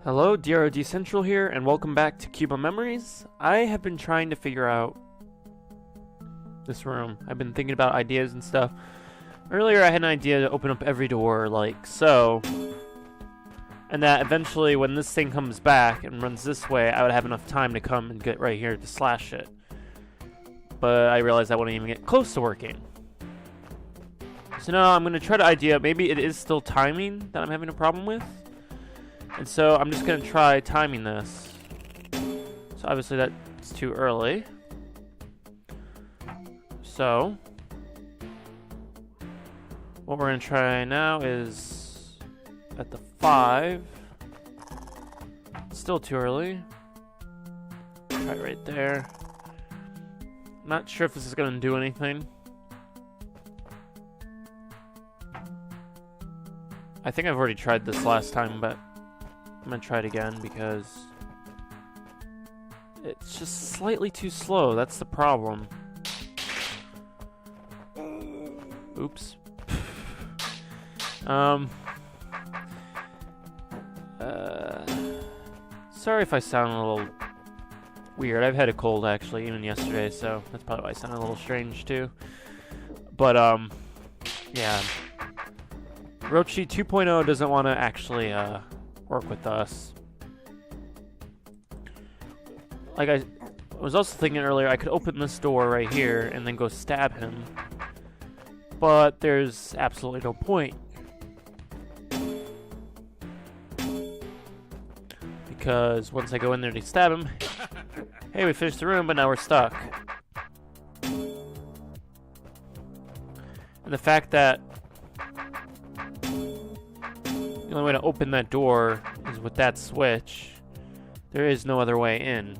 Hello, DROD Central here, and welcome back to Cuba Memories. I have been trying to figure out this room. I've been thinking about ideas and stuff. Earlier I had an idea to open up every door like so, and that eventually when this thing comes back and runs this way, I would have enough time to come and get right here to slash it. But I realized I wouldn't even get close to working. So now I'm going to try to idea, maybe it is still timing that I'm having a problem with. And so I'm just going to try timing this. So obviously that's too early. So what we're going to try now is at the 5. Still too early. Try it right there. Not sure if this is going to do anything. I think I've already tried this last time, but I'm going to try it again because it's just slightly too slow. That's the problem. Oops. Sorry if I sound a little weird. I've had a cold actually, even yesterday, so that's probably why I sound a little strange too. But yeah. Rochi 2.0 doesn't want to actually work with us. Like I was also thinking earlier, I could open this door right here and then go stab him. But there's absolutely no point. Because once I go in there to stab him, hey, we finished the room, but now we're stuck. And the fact that the only way to open that door is with that switch, there is no other way in.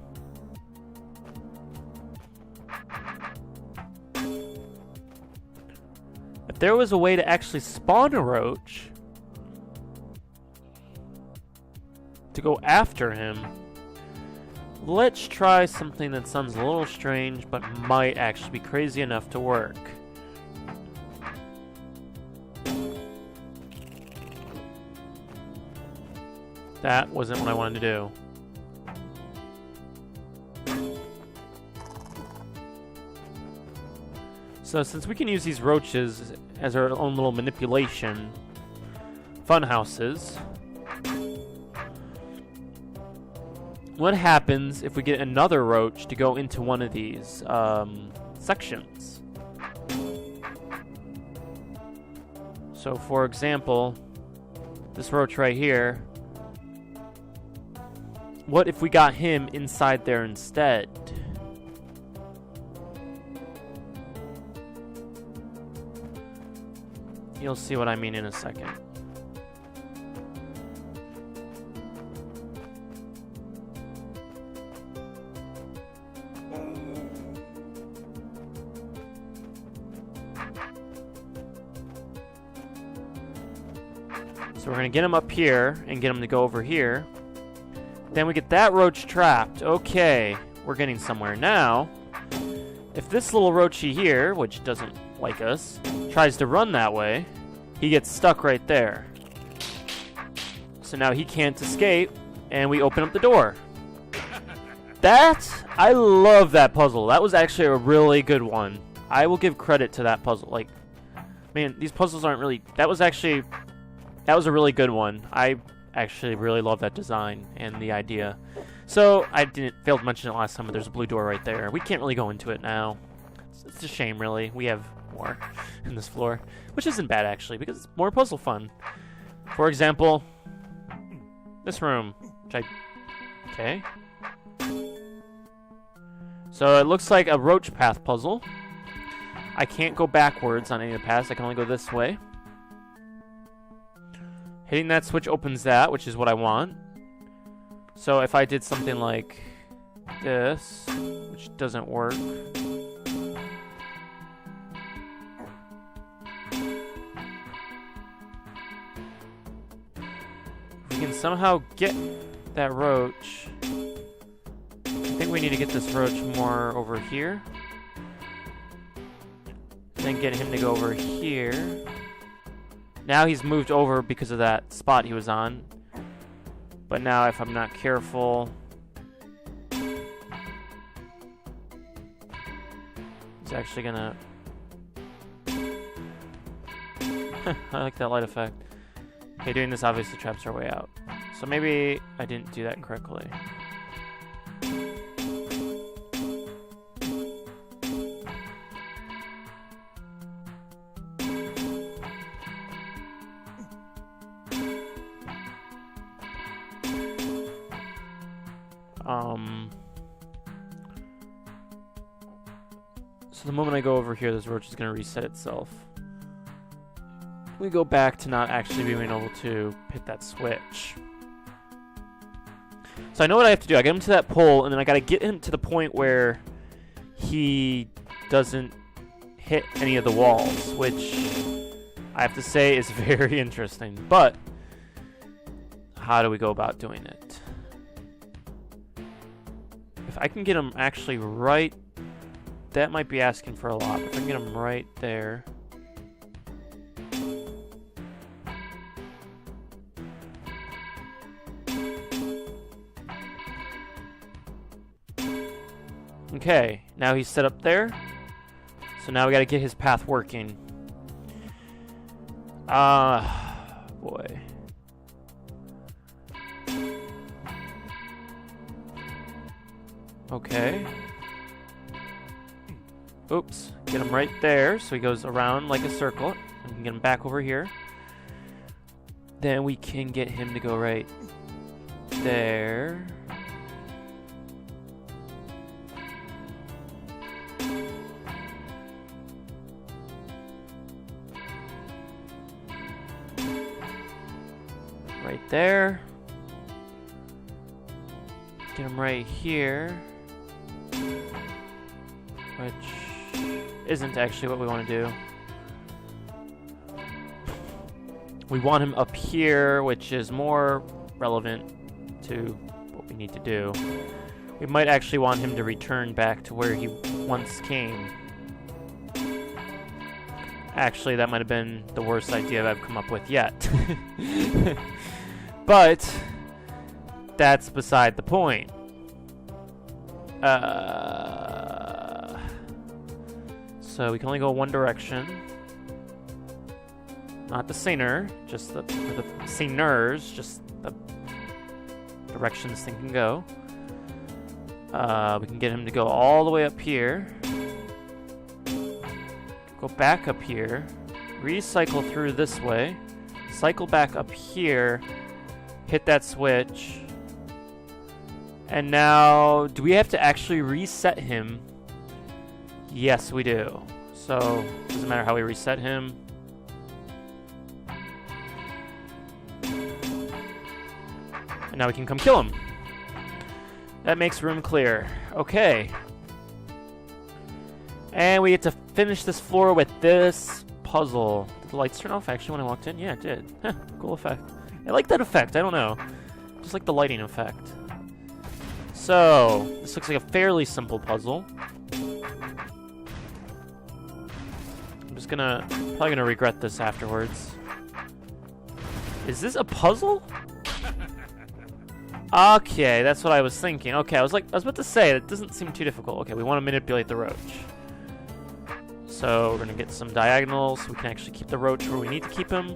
If there was a way to actually spawn a roach to go after him, let's try something that sounds a little strange but might actually be crazy enough to work. That wasn't what I wanted to do. So since we can use these roaches as our own little manipulation fun houses, what happens if we get another roach to go into one of these sections? So for example, this roach right here, what if we got him inside there instead? You'll see what I mean in a second. So we're going to get him up here and get him to go over here. Then we get that roach trapped. Okay, we're getting somewhere now. If this little roachy here, which doesn't like us, tries to run that way, he gets stuck right there. So now he can't escape, and we open up the door. I love that puzzle. That was actually a really good one. I will give credit to that puzzle. Like, man, these puzzles aren't really... That was a really good one. I actually really love that design and the idea. So I didn't fail to mention it last time, but there's a blue door right there. We can't really go into it now. It's a shame, really. We have more in this floor, which isn't bad actually, because it's more puzzle fun. For example, this room, which okay. So it looks like a roach path puzzle. I can't go backwards on any of the paths. I can only go this way. Hitting that switch opens that, which is what I want. So if I did something like this, which doesn't work. If we can somehow get that roach. I think we need to get this roach more over here. Then get him to go over here. Now he's moved over because of that spot he was on. But now if I'm not careful, it's actually gonna... I like that light effect. Okay, doing this obviously traps our way out. So maybe I didn't do that correctly. So the moment I go over here, this roach is going to reset itself. We go back to not actually being able to hit that switch. So I know what I have to do. I get him to that pole, and then I got to get him to the point where he doesn't hit any of the walls, which I have to say is very interesting. But how do we go about doing it? If I can get him actually right, that might be asking for a lot. If I can get him right there. Okay, now he's set up there. So now we gotta get his path working. Boy. Okay. Oops. Get him right there, so he goes around like a circle. And we can get him back over here. Then we can get him to go right there. Right there. Get him right here. Which isn't actually what we want to do. We want him up here, which is more relevant to what we need to do. We might actually want him to return back to where he once came. Actually, that might have been the worst idea I've come up with yet. But that's beside the point. So we can only go one direction. Not the singer, just the singers, just the direction this thing can go. We can get him to go all the way up here. Go back up here. Recycle through this way. Cycle back up here. Hit that switch. And now, do we have to actually reset him? Yes, we do. So, doesn't matter how we reset him. And now we can come kill him. That makes room clear. Okay. And we get to finish this floor with this puzzle. Did the lights turn off actually when I walked in? Yeah, it did. Cool effect. I like that effect. I don't know. Just like the lighting effect. So, this looks like a fairly simple puzzle. I'm just probably gonna regret this afterwards. Is this a puzzle? Okay, that's what I was thinking. Okay, I was about to say, it doesn't seem too difficult. Okay, we want to manipulate the roach. So, we're gonna get some diagonals so we can actually keep the roach where we need to keep him.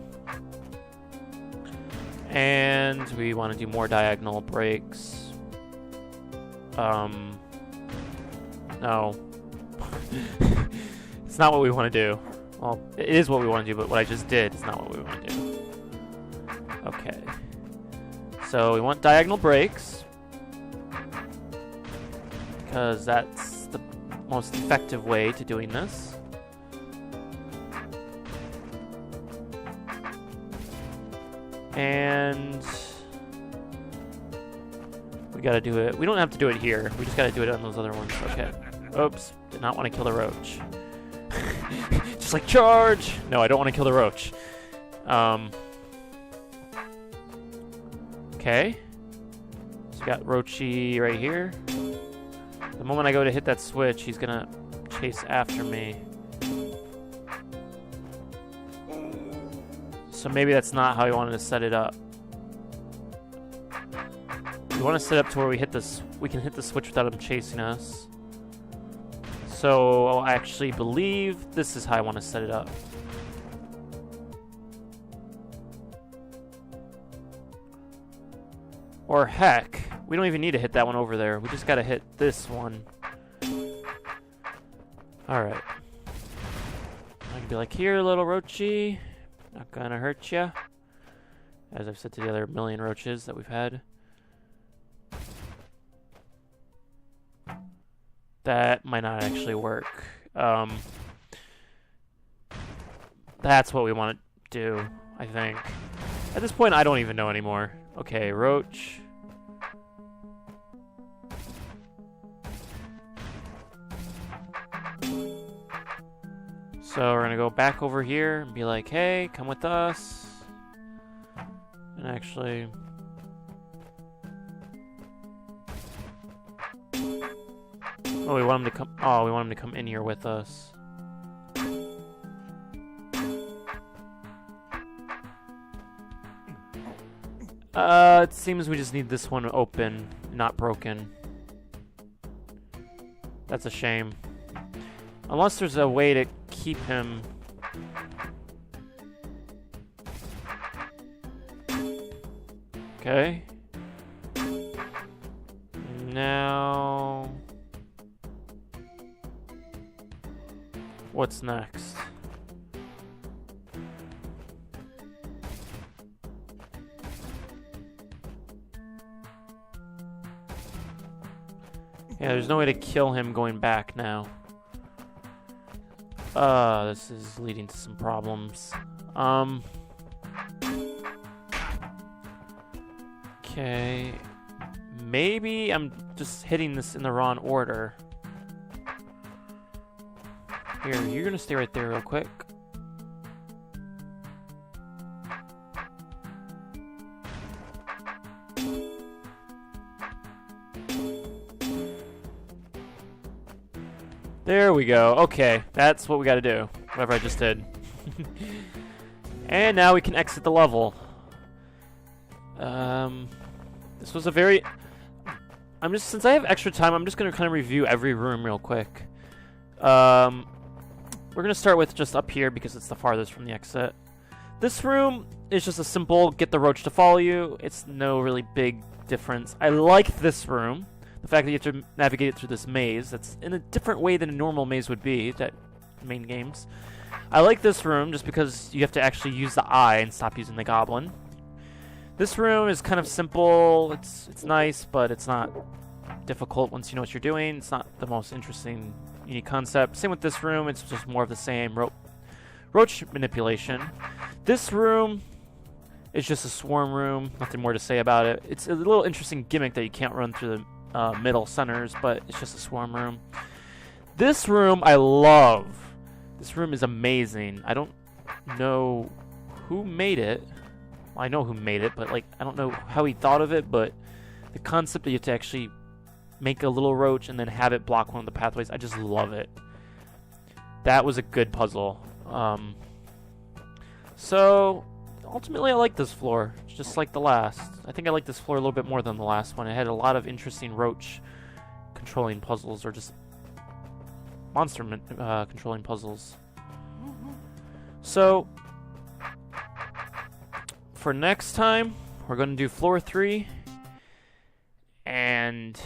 And we want to do more diagonal breaks. No. It's not what we want to do. Well, it is what we want to do, but what I just did is not what we want to do. Okay. So we want diagonal breaks. Because that's the most effective way to doing this. And we gotta do it. We don't have to do it here. We just gotta do it on those other ones. Okay. Oops. Did not want to kill the roach. Just like, charge! No, I don't want to kill the roach. Okay. So we got Roachy right here. The moment I go to hit that switch, he's gonna chase after me. So maybe that's not how I wanted to set it up. We want to set up to where we hit this. We can hit the switch without him chasing us. So I actually believe this is how I want to set it up. Or heck, we don't even need to hit that one over there. We just gotta hit this one. Alright. I can be like, here, little roachy. Not gonna hurt ya. As I've said to the other million roaches that we've had. That might not actually work. That's what we want to do, I think. At this point, I don't even know anymore. Okay, roach. So we're gonna go back over here and be like, hey, come with us. And actually... Oh, we want him to come. Oh, we want him to come in here with us. It seems we just need this one open, not broken. That's a shame. Unless there's a way to keep him. Okay. Now... what's next? Yeah, there's no way to kill him going back now. This is leading to some problems. Okay. Maybe I'm just hitting this in the wrong order. Here, you're gonna stay right there real quick. There we go. Okay, that's what we gotta do. Whatever I just did. And now we can exit the level. This was a very... since I have extra time, I'm just gonna kind of review every room real quick. We're gonna start with just up here because it's the farthest from the exit. This room is just a simple get the roach to follow you. It's no really big difference. I like this room. The fact that you have to navigate it through this maze. That's in a different way than a normal maze would be, that main games. I like this room just because you have to actually use the eye and stop using the goblin. This room is kind of simple. It's nice, but it's not difficult once you know what you're doing. It's not the most interesting, unique concept. Same with this room. It's just more of the same roach manipulation. This room is just a swarm room. Nothing more to say about it. It's a little interesting gimmick that you can't run through the middle centers, but it's just a swarm room. This room I love. This room is amazing. I don't know who made it. Well, I know who made it, but like I don't know how he thought of it, but the concept that you have to actually make a little roach and then have it block one of the pathways, I just love it. That was a good puzzle. So ultimately I like this floor, just like the last. I think I like this floor a little bit more than the last one. It had a lot of interesting roach controlling puzzles, or just monster controlling puzzles. So for next time, we're going to do floor 3, and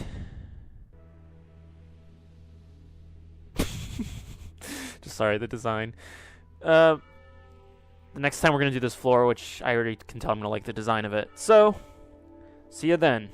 just sorry, the design. The next time we're going to do this floor, which I already can tell I'm going to like the design of it. So, see you then.